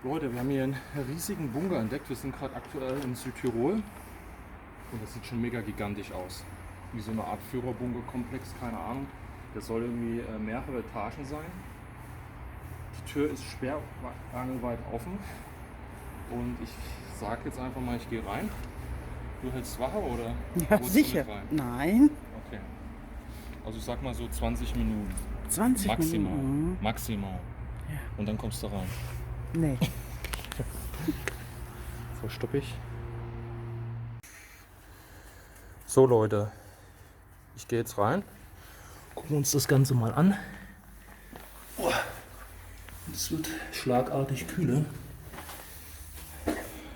Leute, wir haben hier einen riesigen Bunker entdeckt. Wir sind gerade aktuell in Südtirol und das sieht schon mega gigantisch aus. Wie so eine Art Führerbunkerkomplex, keine Ahnung. Der soll irgendwie mehrere Etagen sein. Die Tür ist sperrangelweit offen und ich sage jetzt einfach mal, ich gehe rein. Du hältst Wache oder? Ja, holst sicher. Du mit rein? Nein. Okay. Also ich sag mal so 20 Minuten. 20 Maximal. Minuten. Maximal. Ja. Und dann kommst du rein. Nee. Verstoppe ich. So Leute, ich gehe jetzt rein. Gucken uns das Ganze mal an. Oh, es wird schlagartig kühler.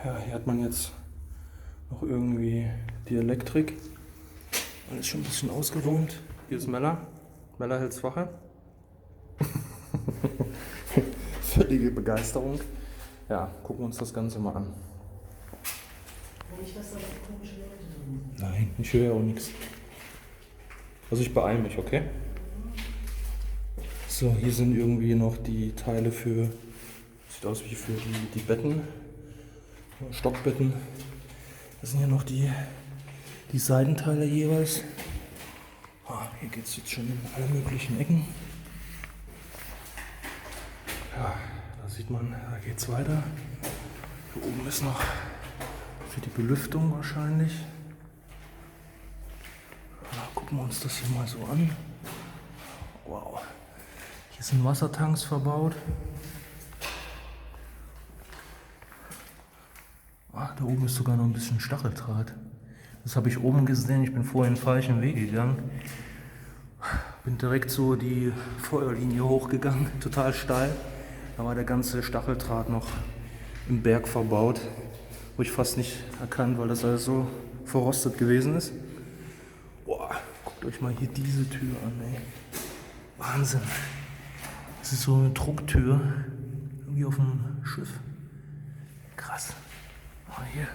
Ja, hier hat man jetzt noch irgendwie die Elektrik. Alles schon ein bisschen ausgeräumt. Hier ist Mella. Mella hält's Wache. Völlige Begeisterung. Ja, gucken wir uns das Ganze mal an. Nein, ich höre ja auch nichts. Also ich beeile mich, okay? So, hier sind irgendwie noch die Teile für, sieht aus wie für die Betten, Stockbetten. Das sind hier noch die Seitenteile jeweils. Hier geht es jetzt schon in alle möglichen Ecken. Ja, da sieht man, da geht es weiter. Hier oben ist noch für die Belüftung wahrscheinlich. Gucken wir uns das hier mal so an. Wow. Hier sind Wassertanks verbaut. Da oben ist sogar noch ein bisschen Stacheldraht. Das habe ich oben gesehen. Ich bin vorhin den falschen Weg gegangen. Bin direkt so die Feuerlinie hochgegangen, total steil. Da war der ganze Stacheldraht noch im Berg verbaut. Habe ich fast nicht erkannt, weil das alles so verrostet gewesen ist. Boah, guckt euch mal hier diese Tür an, ey. Wahnsinn. Das ist so eine Drucktür, irgendwie auf dem Schiff. Krass. Mal hier.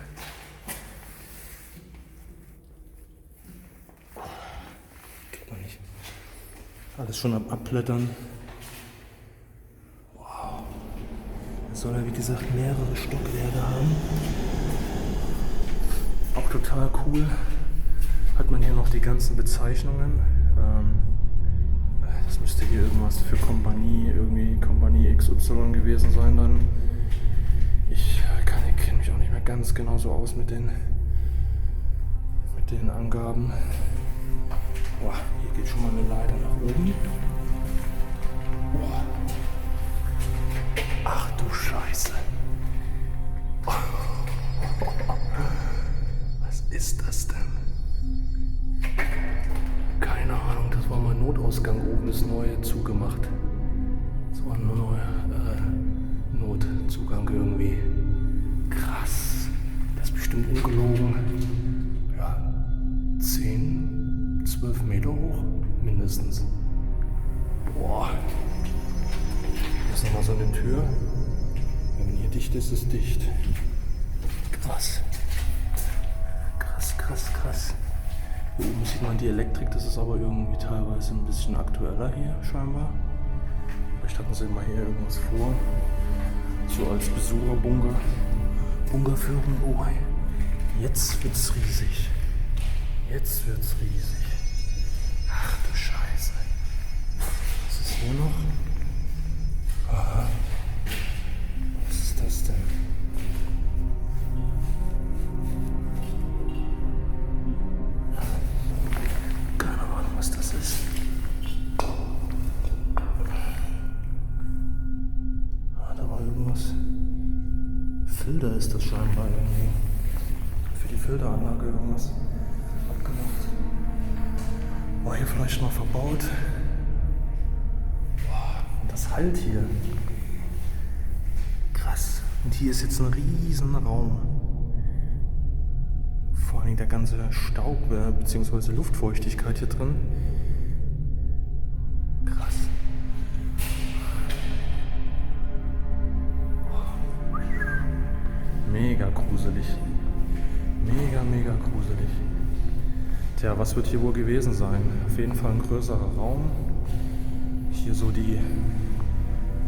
Geht man nicht. Alles schon am Abblättern. Wow. Es soll ja wie gesagt mehrere Stockwerke haben. Auch total cool. Hat man hier noch die ganzen Bezeichnungen. Das müsste hier irgendwas für Kompanie, irgendwie Kompanie XY gewesen sein dann. Ich kenne mich auch nicht mehr ganz genau so aus mit den Angaben. Boah, hier geht schon mal eine Leiter nach oben. Boah. Ach du Scheiße. Was ist das denn? Keine Ahnung, das war mein Notausgang. Oben ist neu zugemacht. Das war ein neuer Notzugang irgendwie. Krass. Das ist bestimmt ungelogen. Ja, 10, 12 Meter hoch. Mindestens. Boah. Hier ist nochmal so eine Tür. Ja, wenn hier dicht ist, ist es dicht. Krass. Krass. Hier oben sieht man die Elektrik, das ist aber irgendwie teilweise ein bisschen aktueller hier scheinbar. Vielleicht hatten sie mal hier irgendwas vor. So als Besucherbunker. Bunkerführung. Oh, jetzt wird's riesig. Ach du Scheiße. Was ist hier noch? Aha. Was ist das denn? Was das ist. Da war irgendwas. Filter ist das scheinbar irgendwie. Für die Filteranlage irgendwas abgemacht. War hier vielleicht mal verbaut. Boah, und das halt hier. Krass. Und hier ist jetzt ein riesen Raum. Vor allem der ganze Staub bzw. Luftfeuchtigkeit hier drin. Krass. Mega gruselig. Mega gruselig. Tja, was wird hier wohl gewesen sein? Auf jeden Fall ein größerer Raum. Hier so die,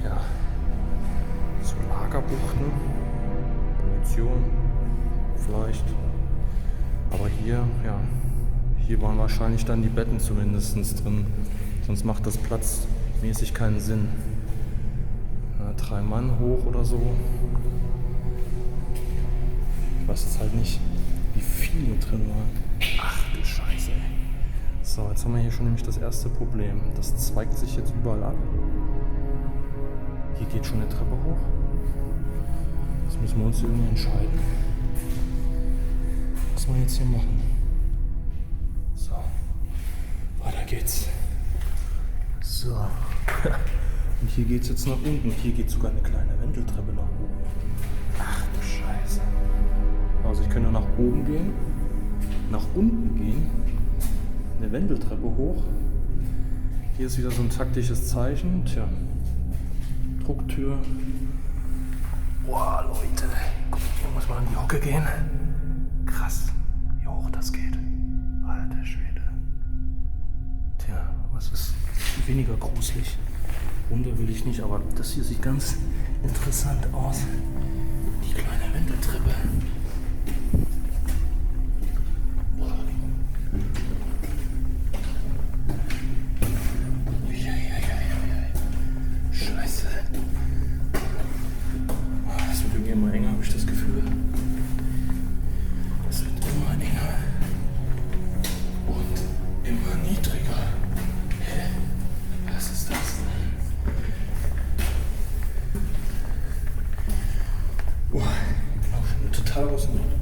ja, so Lager Buchten, Munition, vielleicht. Aber hier, ja, hier waren wahrscheinlich dann die Betten zumindest drin. Sonst macht das platzmäßig keinen Sinn. Ja, 3 Mann hoch oder so. Ich weiß jetzt halt nicht, wie viele drin waren. Ach du Scheiße, ey. So, jetzt haben wir hier schon nämlich das erste Problem. Das zweigt sich jetzt überall ab. Hier geht schon eine Treppe hoch. Das müssen wir uns irgendwie entscheiden, was wir jetzt hier machen. So, weiter geht's. So, und hier geht's jetzt nach unten. Hier geht sogar eine kleine Wendeltreppe nach oben. Ach du Scheiße. Also ich könnte nach oben gehen, nach unten gehen, eine Wendeltreppe hoch. Hier ist wieder so ein taktisches Zeichen. Tja, Drucktür. Boah, Leute, guck, hier muss man an die Hocke gehen. Krass, wie hoch das geht. Alter Schwede. Tja, was ist weniger gruselig? Runter will ich nicht, aber das hier sieht ganz interessant aus. Die kleine Wendeltreppe.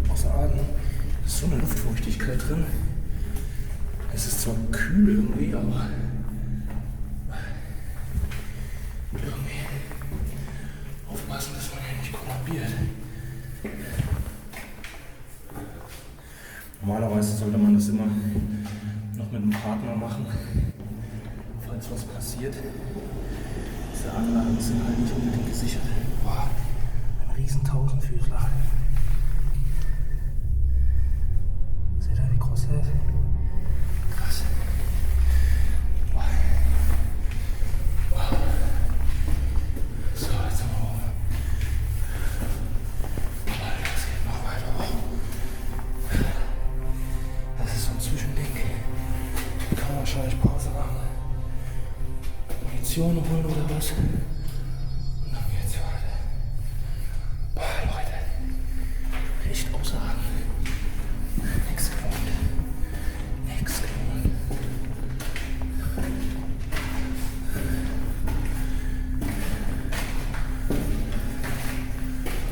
Außer Atem. Es ist so eine Luftfeuchtigkeit drin. Es ist zwar kühl irgendwie, aber irgendwie aufpassen, dass man hier nicht kollabiert. Normalerweise sollte man das immer noch mit einem Partner machen, falls was passiert. Diese Anlagen sind halt nicht unbedingt gesichert. Boah, ein riesen Tausendfüßler. Seht ihr, wie groß er ist? Krass. Boah. Boah. So, jetzt sind wir hoch. Das geht noch weiter hoch. Das ist so ein Zwischending. Kann man wahrscheinlich Pause machen. Munition holen oder was? Und dann geht's weiter. Boah, Leute. Echt außer Atem. Nix gewohnt. Nix gewohnt.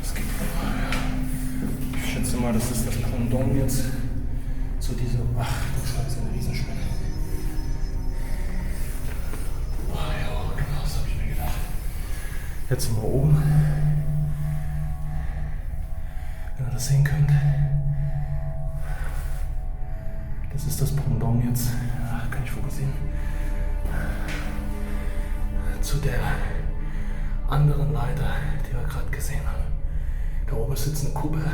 Das geht immer, ja. Ich schätze mal, das ist das Pendant jetzt zu dieser. Ach du Scheiße, eine Riesenspinne. Jetzt sind wir oben. Wenn ihr das sehen könnt. Das ist das Pendant jetzt. Ach, kann ich fokussieren. Zu der anderen Leiter, die wir gerade gesehen haben. Da oben sitzt eine Kuppel.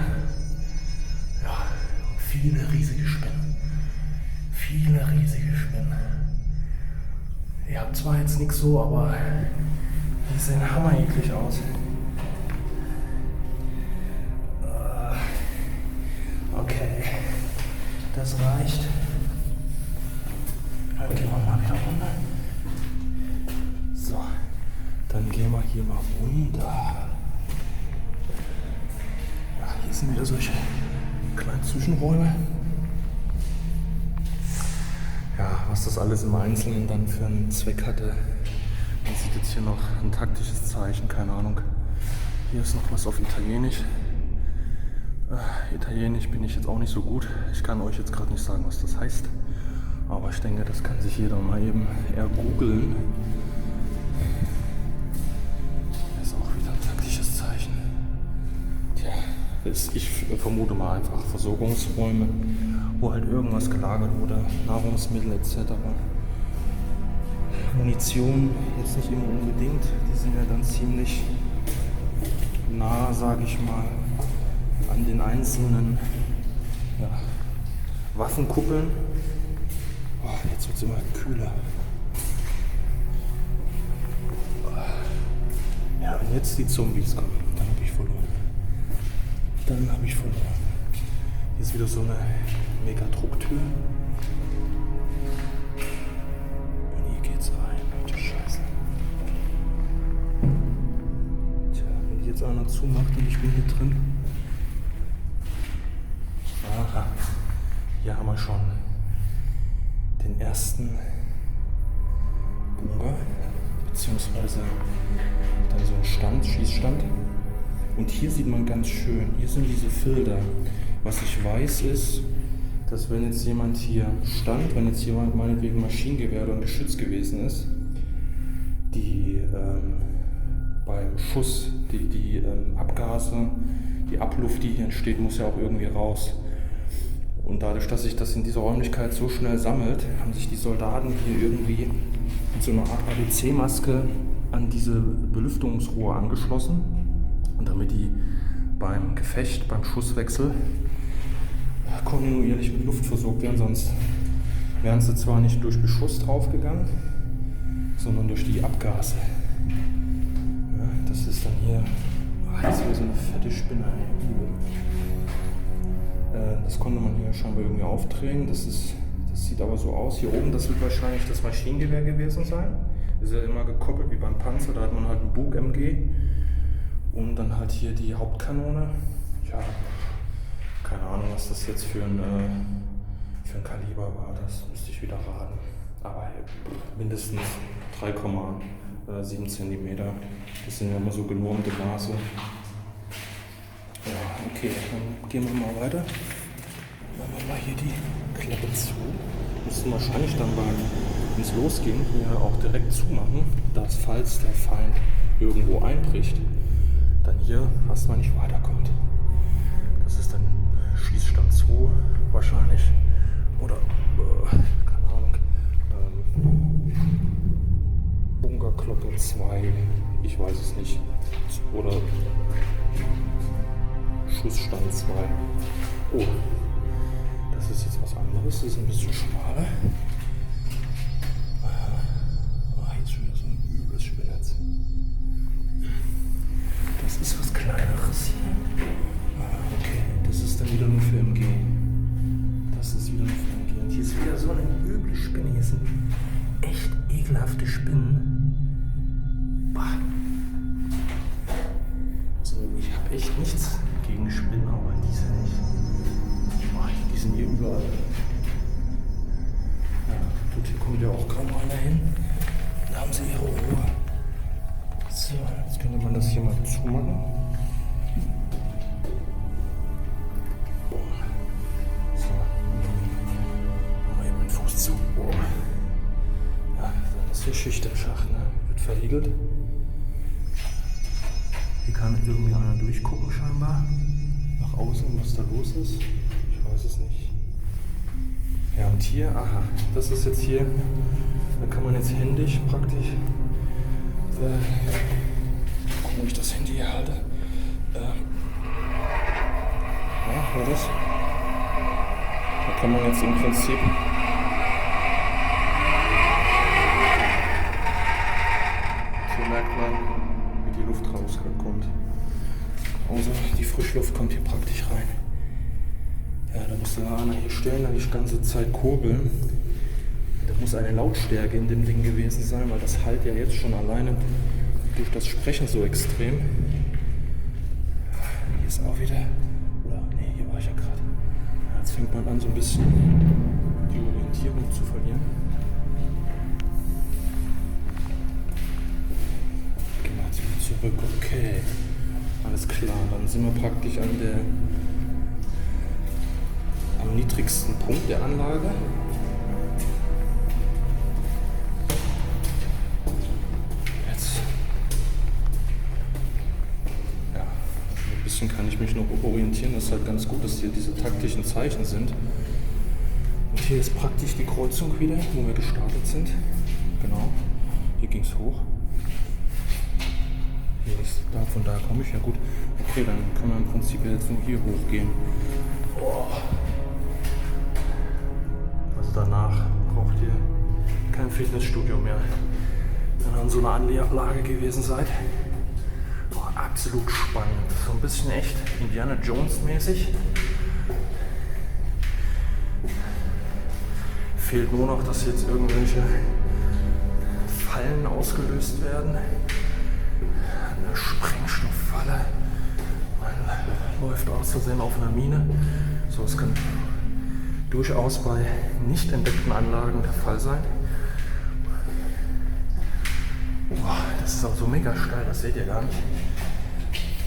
Ja, und viele riesige Spinnen. Viele riesige Spinnen. Ihr habt zwar jetzt nichts so, aber die sehen hammereklig aus. Okay, das reicht. Dann gehen wir mal wieder runter. So, dann gehen wir hier mal runter. Ja, hier sind wieder solche kleinen Zwischenräume. Ja, was das alles im Einzelnen dann für einen Zweck hatte. Man sieht jetzt hier noch ein taktisches Zeichen, keine Ahnung. Hier ist noch was auf Italienisch. Italienisch bin ich jetzt auch nicht so gut. Ich kann euch jetzt gerade nicht sagen, was das heißt. Aber ich denke, das kann sich jeder mal eben ergoogeln. Hier ist auch wieder ein taktisches Zeichen. Tja, ich vermute mal einfach Versorgungsräume, wo halt irgendwas gelagert wurde, Nahrungsmittel etc. Munition jetzt nicht immer unbedingt, die sind ja dann ziemlich nah, sage ich mal, an den einzelnen Waffenkuppeln. Oh, jetzt wird es immer kühler. Ja, und jetzt die Zombies kommen, dann habe ich dann habe ich verloren. Hier ist wieder so eine Mega-Drucktür. Und hier geht's rein. Alter Scheiße. Tja, wenn die jetzt einer zumacht und ich bin hier drin. Aha, hier haben wir schon den ersten Bunker, beziehungsweise dann so ein Stand, Schießstand. Und hier sieht man ganz schön, hier sind diese Filter. Was ich weiß ist, dass wenn jetzt jemand hier stand, wenn jetzt jemand meinetwegen Maschinengewehr oder ein Geschütz gewesen ist, die beim Schuss, die Abgase, die Abluft, die hier entsteht, muss ja auch irgendwie raus. Und dadurch, dass sich das in dieser Räumlichkeit so schnell sammelt, haben sich die Soldaten hier irgendwie mit so einer Art ABC-Maske an diese Belüftungsrohre angeschlossen. Und damit die beim Gefecht, beim Schusswechsel kontinuierlich mit Luft versorgt werden, sonst wären sie zwar nicht durch Beschuss draufgegangen, sondern durch die Abgase. Ja, das ist dann hier, jetzt hier so eine fette Spinne. Das konnte man hier scheinbar irgendwie aufdrehen. Das sieht aber so aus. Hier oben, das wird wahrscheinlich das Maschinengewehr gewesen sein. Ist ja immer gekoppelt wie beim Panzer, da hat man halt einen Bug-MG. Und dann halt hier die Hauptkanone. Ja, keine Ahnung, was das jetzt für ein Kaliber war. Das müsste ich wieder raten. Aber mindestens 3,7 cm. Das sind ja immer so genormte Maße. Ja, okay, dann gehen wir mal weiter. Machen wir mal hier die Klappe zu. Müssen wahrscheinlich dann wenn es losging, hier auch direkt zumachen, dass falls der Feind irgendwo einbricht, dann hier erstmal nicht weiterkommt. Das ist dann Schießstand 2 wahrscheinlich. Oder, keine Ahnung, Bunkerglocke 2, ich weiß es nicht. Oder Schussstand 2. Oh, das ist jetzt was anderes, das ist ein bisschen schmaler. Jetzt schon wieder so ein übles Spinnetz. Das ist was Kleineres hier. Okay, das ist dann wieder nur für MG. Das ist wieder nur für MG. Und hier ist wieder so eine üble Spinne. Hier sind echt ekelhafte Spinnen. Bah. Also ich habe echt nichts gegen Spinnen, aber diese nicht. Die sind hier überall. Ja, gut, hier kommt ja auch kaum einer hin. Da haben sie ihre Ruhe. So, jetzt könnte man das hier mal zumachen. So, machen wir hier meinen Fuß zu. Oh. Ja, dann ist hier Schicht im Schacht, ne? Wird verriegelt. Hier kann irgendwie einer durchgucken scheinbar. Nach außen, was da los ist. Ich weiß es nicht. Ja, und hier, aha, das ist jetzt hier, da kann man jetzt händisch praktisch gucken, wo ich das Handy hier halte. Ja, war das? Da kann man jetzt im Prinzip hier merkt man, wie die Luft rauskommt. Also die Frischluft kommt hier praktisch rein. Ja, da muss der einer hier stellen, da die ganze Zeit kurbeln. Da muss eine Lautstärke in dem Ding gewesen sein, weil das halt ja jetzt schon alleine durch das Sprechen so extrem. Hier ist auch wieder, oder nee, hier war ich ja gerade. Jetzt fängt man an so ein bisschen die Orientierung zu verlieren. Gehen wir jetzt wieder zurück, okay. Alles klar, dann sind wir praktisch am niedrigsten Punkt der Anlage. Jetzt, ja, ein bisschen kann ich mich noch orientieren. Das ist halt ganz gut, dass hier diese taktischen Zeichen sind. Und hier ist praktisch die Kreuzung wieder, wo wir gestartet sind. Genau, hier ging es hoch. Von da komme ich, ja gut. Okay, dann können wir im Prinzip jetzt nur hier hochgehen. Oh. Also danach braucht ihr kein Fitnessstudio mehr, wenn ihr in so einer Anlage gewesen seid. Oh, absolut spannend. So ein bisschen echt Indiana Jones mäßig. Fehlt nur noch, dass jetzt irgendwelche Fallen ausgelöst werden. Eine Sprengstofffalle. Man läuft aus Versehen auf einer Mine. So, es kann durchaus bei nicht entdeckten Anlagen der Fall sein. Boah, das ist auch so mega steil, das seht ihr gar nicht.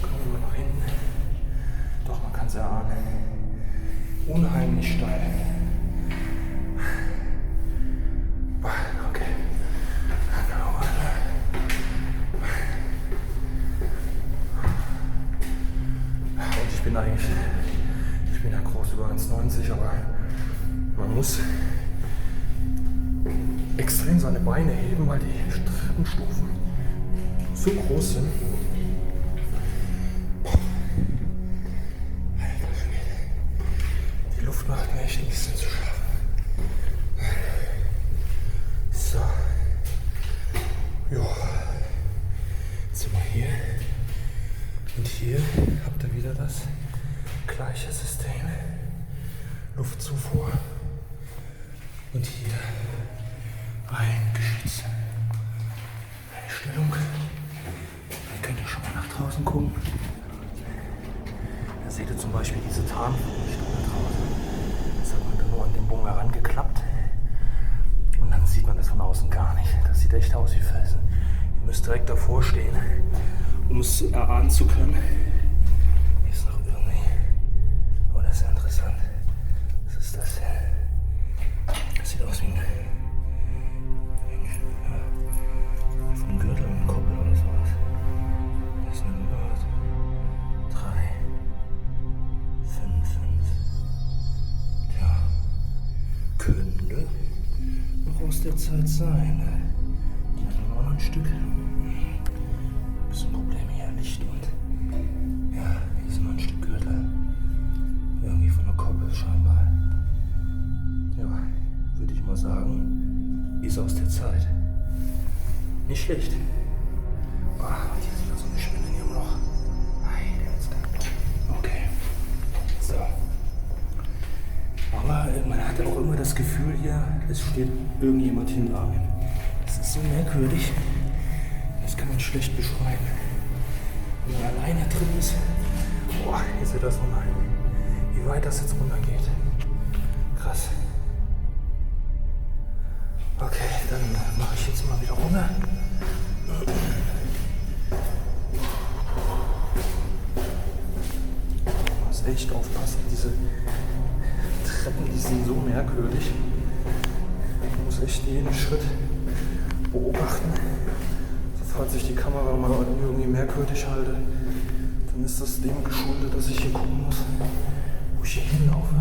Kommen wir mal nach hinten. Doch, man kann es erahnen. Unheimlich steil. Okay. Und ich bin ja groß über 1,90, aber man muss extrem seine Beine heben, weil die Treppenstufen so groß sind. Die Luft macht mir echt ein bisschen zu schaffen. So. Ja. Jetzt sind wir hier. Und hier habt ihr wieder das gleiche System. Luftzufuhr. Und hier ein Geschütz. Einstellung. Ihr könnt ja schon mal nach draußen gucken. Da seht ihr zum Beispiel diese Tarnvorrichtung da draußen. Das hat man dann nur an den Bogen herangeklappt. Und dann sieht man das von außen gar nicht. Das sieht echt aus wie Felsen. Ihr müsst direkt davor stehen, um es erahnen zu können. Hier ist noch irgendwie. Oh, das ist ja interessant. Was ist das denn? Das sieht aus wie ein Gürtel im Koppel oder sowas. Das ist eine Nummer 3, 5, 5. Tja, könnte noch aus der Zeit sein. Die haben wir noch ein Stück. Bisschen Problem hier, Licht und ja, hier ist mal ein Stück Gürtel. Irgendwie von der Koppel scheinbar. Ja, würde ich mal sagen, ist aus der Zeit. Nicht schlecht. Oh, und hier ist wieder so eine Spinne in ihrem Loch. Okay. So. Aber man hat auch immer das Gefühl hier, es steht irgendjemand hinter einem. Das ist so merkwürdig. Das kann man schlecht beschreiben. Wenn man alleine drin ist. Boah, hier seht ihr das nochmal. Wie weit das jetzt runtergeht. Krass. Okay, dann mache ich jetzt mal wieder runter. Man muss echt aufpassen, diese Treppen, die sind so merkwürdig. Man muss echt jeden Schritt beobachten. Also falls ich die Kamera mal irgendwie merkwürdig halte, dann ist das dem geschuldet, dass ich hier gucken muss, wo ich hier hinlaufe.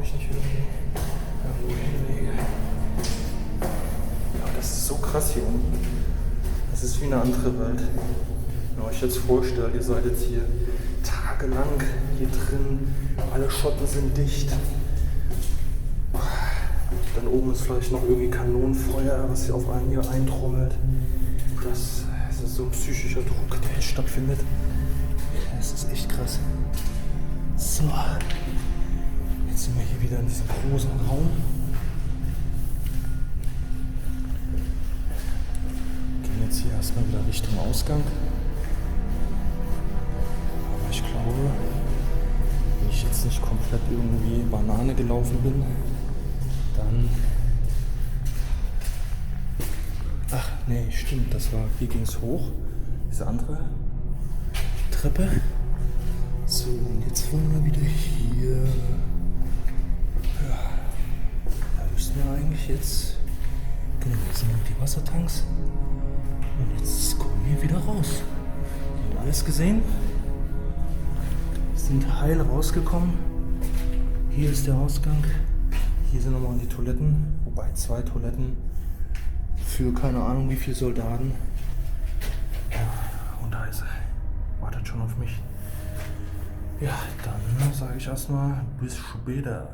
Ich mich nicht irgendwo hinlege. Ja, das ist so krass hier unten. Das ist wie eine andere Welt. Wenn ihr euch jetzt vorstellt, ihr seid jetzt hier tagelang hier drin, alle Schotten sind dicht. Dann oben ist vielleicht noch irgendwie Kanonenfeuer, was hier auf einen hier eintrommelt. Das ist so ein psychischer Druck, der jetzt stattfindet. Das ist echt krass. So, jetzt sind wir hier wieder in diesem großen Raum. Gehen jetzt hier erstmal wieder Richtung Ausgang. Aber ich glaube, wenn ich jetzt nicht komplett irgendwie Banane gelaufen bin, dann. Ach nee, stimmt, hier ging es hoch. Diese andere Treppe. So, und jetzt wollen wir wieder hier. Ja, da müssen wir eigentlich jetzt. Genau, jetzt sind noch die Wassertanks. Und jetzt kommen wir wieder raus. Wir haben alles gesehen. Wir sind heil rausgekommen. Hier ist der Ausgang. Hier sind nochmal die Toiletten. Wobei 2 Toiletten für keine Ahnung wie viele Soldaten. Ja, und da ist er. Wartet schon auf mich. Ja, dann sage ich erstmal bis später.